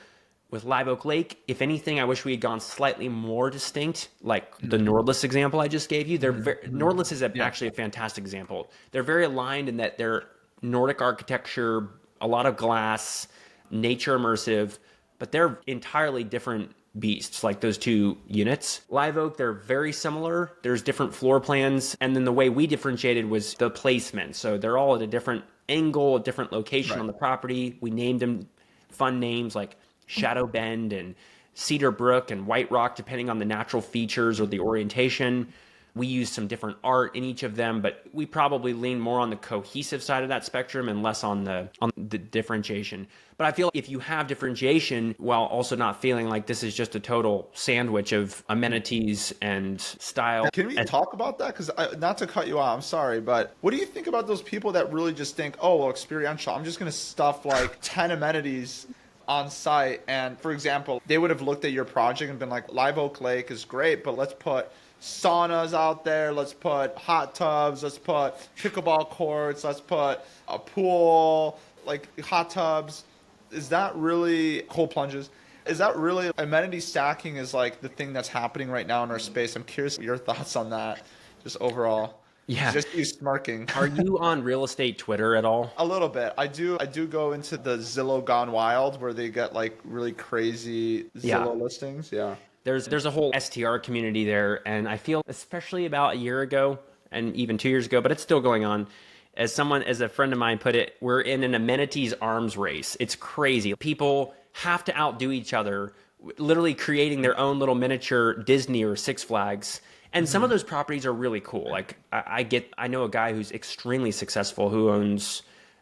with Live Oak Lake, if anything, I wish we had gone slightly more distinct, like the Nordless example I just gave you. Nordless is actually a fantastic example. They're very aligned in that they're Nordic architecture, a lot of glass, nature immersive, but they're entirely different beasts, like those two units. Live Oak, they're very similar. There's different floor plans. And then the way we differentiated was the placement. So they're all at a different angle, a different location on the property. We named them fun names like Shadow Bend and Cedar Brook and White Rock, depending on the natural features or the orientation. We used some different art in each of them, but we probably lean more on the cohesive side of that spectrum and less on the differentiation. But I feel if you have differentiation while also not feeling like this is just a total sandwich of amenities and style. Can we talk about that? Because not to cut you off, I'm sorry, but what do you think about those people that really just think, oh, well, experiential, I'm just going to stuff like 10 amenities on site? And for example, they would have looked at your project and been like, Live Oak Lake is great, but let's put saunas out there, let's put hot tubs, let's put pickleball courts, let's put a pool, like hot tubs. Is that really cold plunges? Is that really amenity stacking is like the thing that's happening right now in our space? I'm curious your thoughts on that, just overall. Yeah. Just you smirking. Are you on real estate Twitter at all? A little bit. I do go into the Zillow Gone Wild where they get like really crazy Zillow listings. Yeah. There's a whole STR community there, and I feel, especially about a year ago and even 2 years ago, but it's still going on. As a friend of mine put it, we're in an amenities arms race. It's crazy. People have to outdo each other, literally creating their own little miniature Disney or Six Flags. And some of those properties are really cool. Like I know a guy who's extremely successful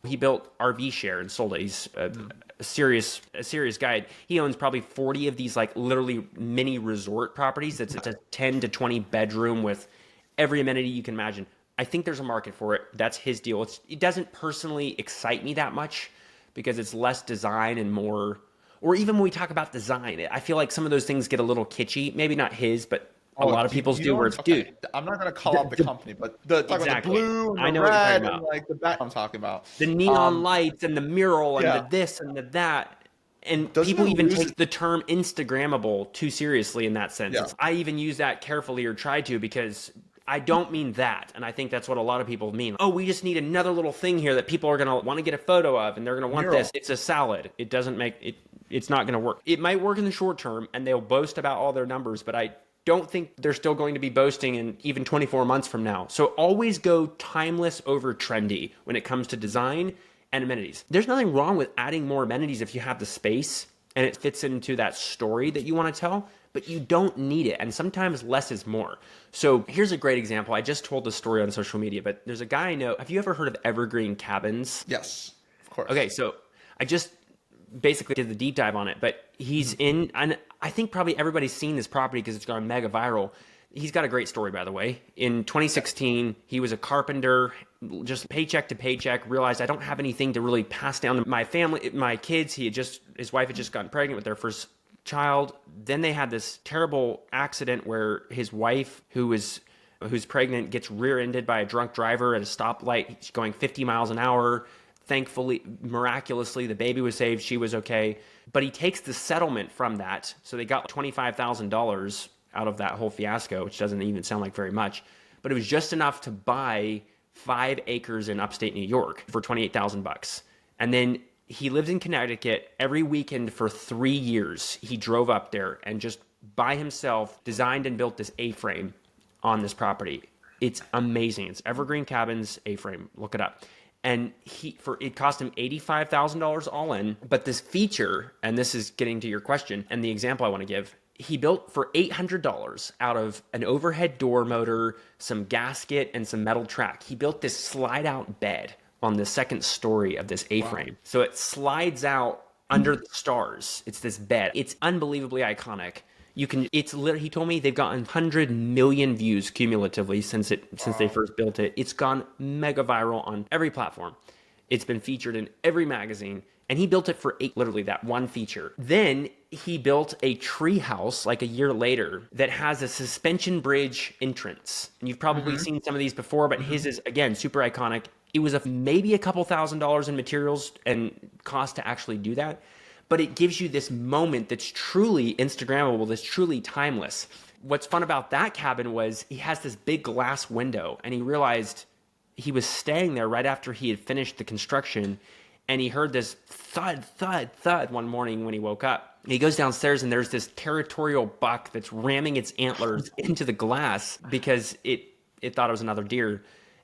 he built RV Share and sold it. He's a serious guy. He owns probably 40 of these like literally mini resort properties. It's a 10 to 20 bedroom with every amenity you can imagine. I think there's a market for it. That's his deal. It doesn't personally excite me that much because it's less design and more, or even when we talk about design, I feel like some of those things get a little kitschy. Maybe not his, but a lot of people's do where it's, dude. I'm not going to call out the company, but the blue and I know the what you're red talking about. and like the back I'm talking about. The neon lights and the mural and the this and the that. And people even take the term Instagrammable too seriously in that sense. Yeah. I even use that carefully or try to because I don't mean that. And I think that's what a lot of people mean. Oh, we just need another little thing here that people are going to want to get a photo of and they're going to want this. It's a salad. It doesn't make it. It's not going to work. It might work in the short term and they'll boast about all their numbers, but I don't think they're still going to be boasting in even 24 months from now. So always go timeless over trendy when it comes to design and amenities. There's nothing wrong with adding more amenities if you have the space and it fits into that story that you want to tell, but you don't need it. And sometimes less is more. So here's a great example. I just told this story on social media, but there's a guy I know. Have you ever heard of evergreen cabins? Yes, of course. Okay, so I just basically did the deep dive on it, but he's in, and I think probably everybody's seen this property because it's gone mega viral. He's got a great story, by the way. In 2016, he was a carpenter, just paycheck to paycheck, realized I don't have anything to really pass down to my family, my kids. His wife had just gotten pregnant with their first child. Then they had this terrible accident where his wife, who's pregnant, gets rear-ended by a drunk driver at a stoplight. He's going 50 miles an hour. Thankfully, miraculously, the baby was saved. She was okay. But he takes the settlement from that. So they got $25,000 out of that whole fiasco, which doesn't even sound like very much. But it was just enough to buy 5 acres in upstate New York for $28,000. And then he lived in Connecticut every weekend for 3 years. He drove up there and just by himself designed and built this A-frame on this property. It's amazing. It's Evergreen Cabins A-frame. Look it up. And it cost him $85,000 all in. But this feature, and this is getting to your question and the example I want to give, he built for $800 out of an overhead door motor, some gasket, and some metal track. He built this slide-out bed on the second story of this A-frame. Wow. So it slides out under the stars. It's this bed. It's unbelievably iconic. He told me they've gotten 100 million views cumulatively since they first built it. It's gone mega viral on every platform. It's been featured in every magazine, and he built it for literally that one feature. Then he built a tree house like a year later that has a suspension bridge entrance. And you've probably seen some of these before, but his is, again, super iconic. It was maybe a couple $1,000s in materials and cost to actually do that. But it gives you this moment that's truly Instagrammable, that's truly timeless. What's fun about that cabin was he has this big glass window, and he realized he was staying there right after he had finished the construction, and he heard this thud, thud, thud one morning when he woke up. He goes downstairs, and there's this territorial buck that's ramming its antlers into the glass because it thought it was another deer.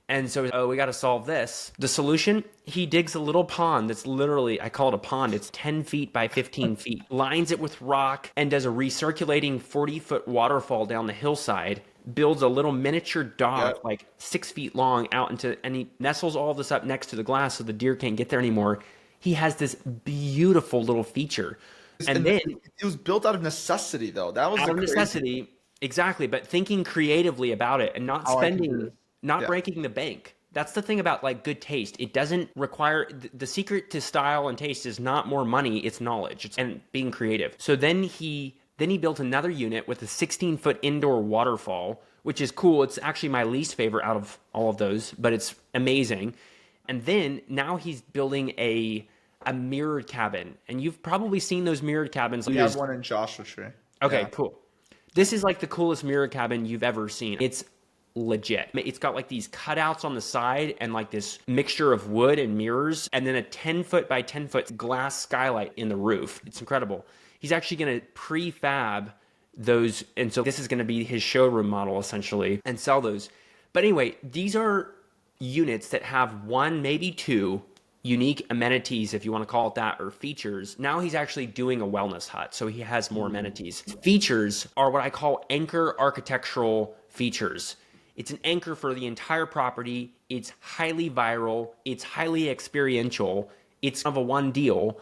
And so, we got to solve this. The solution, he digs a little pond that's literally, I call it a pond, it's 10 feet by 15 feet, lines it with rock, and does a recirculating 40-foot waterfall down the hillside, builds a little miniature dock, like 6 feet long, and he nestles all this up next to the glass so the deer can't get there anymore. He has this beautiful little feature. And then it was built out of necessity, though. That was out of necessity, exactly, but thinking creatively about it and not spending... Not breaking the bank. That's the thing about like good taste. It doesn't require, the secret to style and taste is not more money, it's knowledge and being creative. So then he built another unit with a 16-foot indoor waterfall, which is cool. It's actually my least favorite out of all of those, but it's amazing. And then now he's building a mirrored cabin. And you've probably seen those mirrored cabins. We have one in Joshua Tree. Okay, cool. This is like the coolest mirrored cabin you've ever seen. It's legit. It's got like these cutouts on the side and like this mixture of wood and mirrors, and then a 10-foot by 10-foot glass skylight in the roof. It's incredible. He's actually going to prefab those, and so this is going to be his showroom model essentially, and sell those. But anyway, these are units that have one, maybe two unique amenities, if you want to call it that, or features. Now he's actually doing a wellness hut, so he has more amenities. Features are what I call anchor architectural features. It's an anchor for the entire property. It's highly viral. It's highly experiential. It's of a one deal.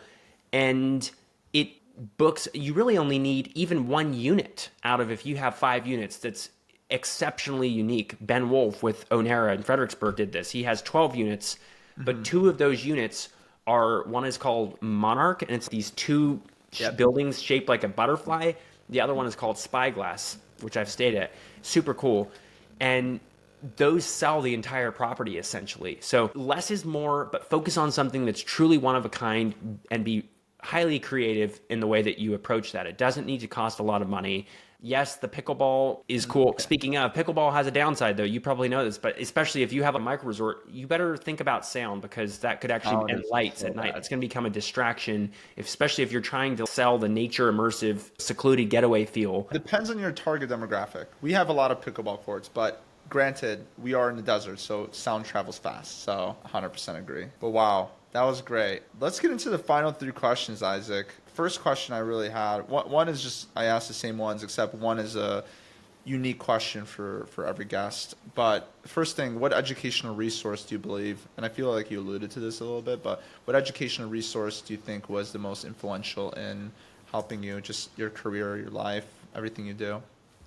And it books, you really only need even one unit out of, if you have 5 units, that's exceptionally unique. Ben Wolf with Onera in Fredericksburg did this. He has 12 units, but 2 of those units are, one is called Monarch, and it's these 2 buildings shaped like a butterfly. The other one is called Spyglass, which I've stayed at. Super cool. And those sell the entire property essentially. So less is more, but focus on something that's truly one of a kind and be highly creative in the way that you approach that. It doesn't need to cost a lot of money. Yes, the pickleball is cool. Speaking of, pickleball has a downside though. You probably know this, but especially if you have a micro resort, you better think about sound, because that could actually, and lights at night. It's going to become a distraction, especially if you're trying to sell the nature immersive, secluded getaway feel. Depends on your target demographic. We have a lot of pickleball courts, but granted, we are in the desert, so sound travels fast. So 100% agree. But wow, that was great. Let's get into the final 3 questions, Isaac. First question I really had, one is just, I asked the same ones, except one is a unique question for every guest. But first thing, what educational resource do you believe, and I feel like you alluded to this a little bit, but what educational resource do you think was the most influential in helping you, just your career, your life, everything you do?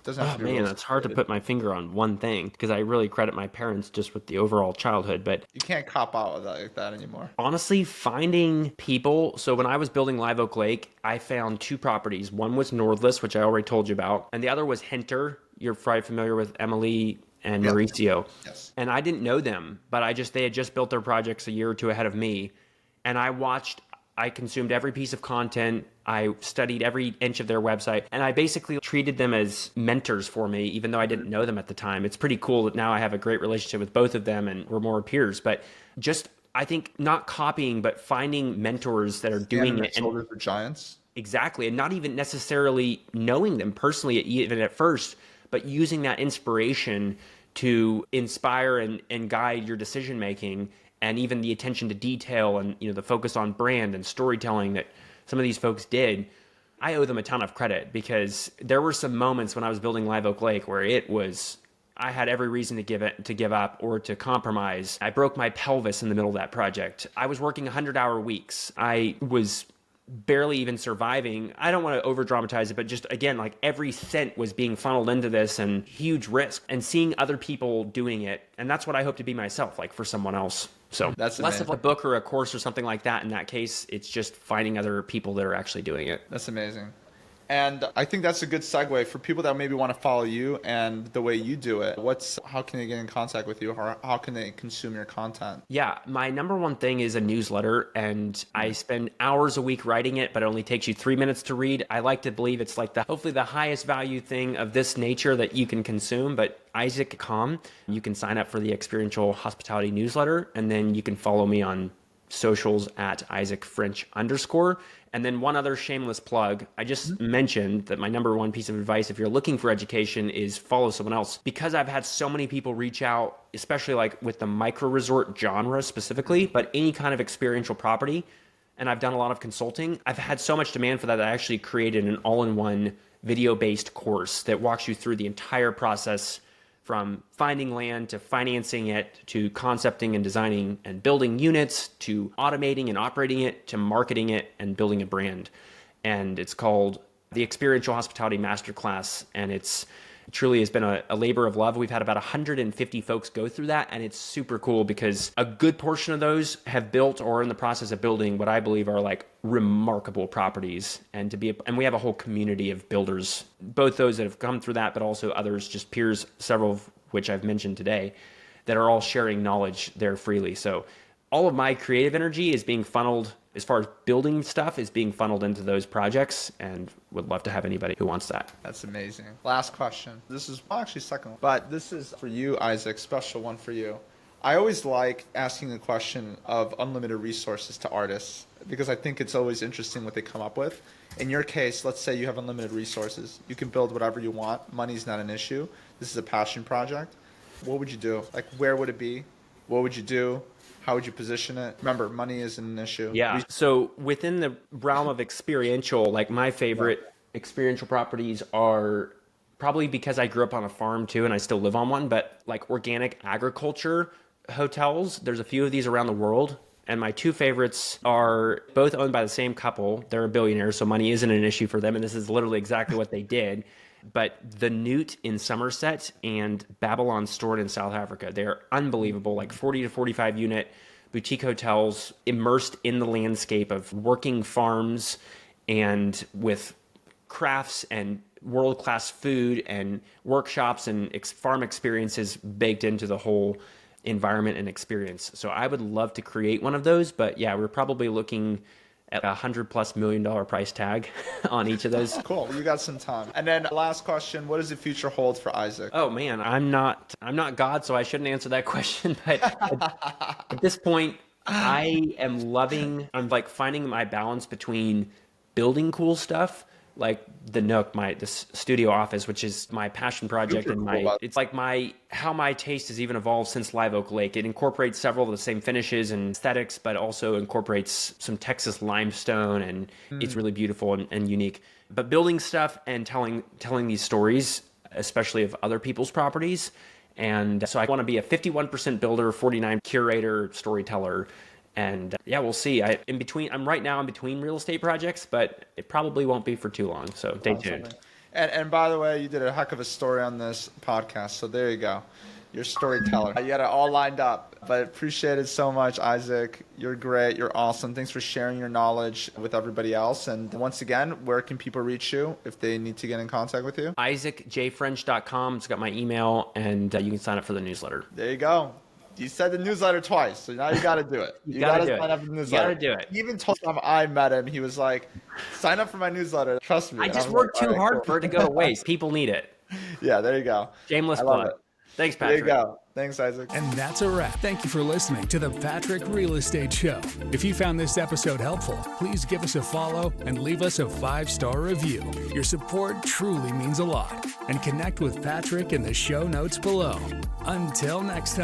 Oh man, it's hard to put my finger on one thing, because I really credit my parents just with the overall childhood, but you can't cop out with that like that anymore. Honestly, finding people. So when I was building Live Oak Lake, I found 2 properties. One was Northless, which I already told you about, and the other was Hinter. You're probably familiar with Emily and Mauricio. Yes. And I didn't know them, but they had just built their projects a year or 2 ahead of me, and I consumed every piece of content. I studied every inch of their website, and I basically treated them as mentors for me, even though I didn't know them at the time. It's pretty cool that now I have a great relationship with both of them, and we're more peers. But just, I think, not copying, but finding mentors that are doing it. And shoulders for giants. Exactly, and not even necessarily knowing them personally, even at first, but using that inspiration to inspire and guide your decision making, and even the attention to detail and the focus on brand and storytelling that some of these folks did. I owe them a ton of credit, because there were some moments when I was building Live Oak Lake where I had every reason to give up or to compromise. I broke my pelvis in the middle of that project. I was working 100-hour weeks. I was barely even surviving. I don't want to over dramatize it, but just again, like every cent was being funneled into this, and huge risk, and seeing other people doing it. And that's what I hope to be myself, like for someone else. So that's less of a book or a course or something like that. In that case, it's just finding other people that are actually doing it. That's amazing. And I think that's a good segue for people that maybe want to follow you and the way you do it. How can they get in contact with you? Or how can they consume your content? Yeah, my number one thing is a newsletter, and I spend hours a week writing it, but it only takes you 3 minutes to read. I like to believe it's like hopefully the highest value thing of this nature that you can consume, but Isaac.com, you can sign up for the Experiential Hospitality newsletter, and then you can follow me on socials at @IsaacFrench_. And then one other shameless plug. I just mentioned that my number one piece of advice, if you're looking for education, is follow someone else. Because I've had so many people reach out, especially like with the micro resort genre specifically, but any kind of experiential property. And I've done a lot of consulting. I've had so much demand for that I actually created an all-in-one video-based course that walks you through the entire process from finding land to financing it to concepting and designing and building units to automating and operating it to marketing it and building a brand. And it's called the Experiential Hospitality Masterclass. And it truly has been a labor of love. We've had about 150 folks go through that. And it's super cool because a good portion of those have built or are in the process of building what I believe are like remarkable properties. And we have a whole community of builders, both those that have come through that, but also others, just peers, several of which I've mentioned today, that are all sharing knowledge there freely. So all of my creative energy is being funneled, as far as building stuff, is being funneled into those projects, and would love to have anybody who wants that. That's amazing. Last question. This is actually second one, but this is for you, Isaac, special one for you. I always like asking the question of unlimited resources to artists because I think it's always interesting what they come up with. In your case, let's say you have unlimited resources. You can build whatever you want. Money's not an issue. This is a passion project. What would you do? Like, where would it be? What would you do? How would you position it? Remember, money isn't an issue. Yeah. So within the realm of experiential, like my favorite experiential properties are probably because I grew up on a farm too, and I still live on one, but like organic agriculture hotels. There's a few of these around the world. And my two favorites are both owned by the same couple. They're a billionaire, so money isn't an issue for them. And this is literally exactly what they did. But the Newt in Somerset and Babylon Stored in South Africa, they're unbelievable, like 40 to 45 unit boutique hotels immersed in the landscape of working farms and with crafts and world-class food and workshops and farm experiences baked into the whole environment and experience. So I would love to create one of those, but yeah, we're probably looking at $100+ million price tag on each of those. Cool. You got some time. And then last question, what does the future hold for Isaac? Oh man, I'm not God, so I shouldn't answer that question. But at this point, I'm like finding my balance between building cool stuff, like the Nook, this studio office, which is my passion project, and it's like how my taste has even evolved since Live Oak Lake. It incorporates several of the same finishes and aesthetics, but also incorporates some Texas limestone, and it's really beautiful and unique. But building stuff and telling these stories, especially of other people's properties, and so I want to be a 51% builder, 49% curator, storyteller. And yeah, we'll see. I'm right now in between real estate projects, but it probably won't be for too long. So stay tuned. And by the way, you did a heck of a story on this podcast. So there you go. You're a storyteller. You got it all lined up. But appreciate it so much, Isaac. You're great. You're awesome. Thanks for sharing your knowledge with everybody else. And once again, where can people reach you if they need to get in contact with you? IsaacJFrench.com. It's got my email, and you can sign up for the newsletter. There you go. You said the newsletter twice, so now you got to do it. You got to sign up for the newsletter. You got to do it. He even told time I met him, he was like, sign up for my newsletter. Trust me. I just worked too hard for it to go to waste. People need it. Yeah, there you go. Shameless plug. Thanks, Patrick. There you go. Thanks, Isaac. And that's a wrap. Thank you for listening to the Patrick Real Estate Show. If you found this episode helpful, please give us a follow and leave us a 5-star review. Your support truly means a lot. And connect with Patrick in the show notes below. Until next time.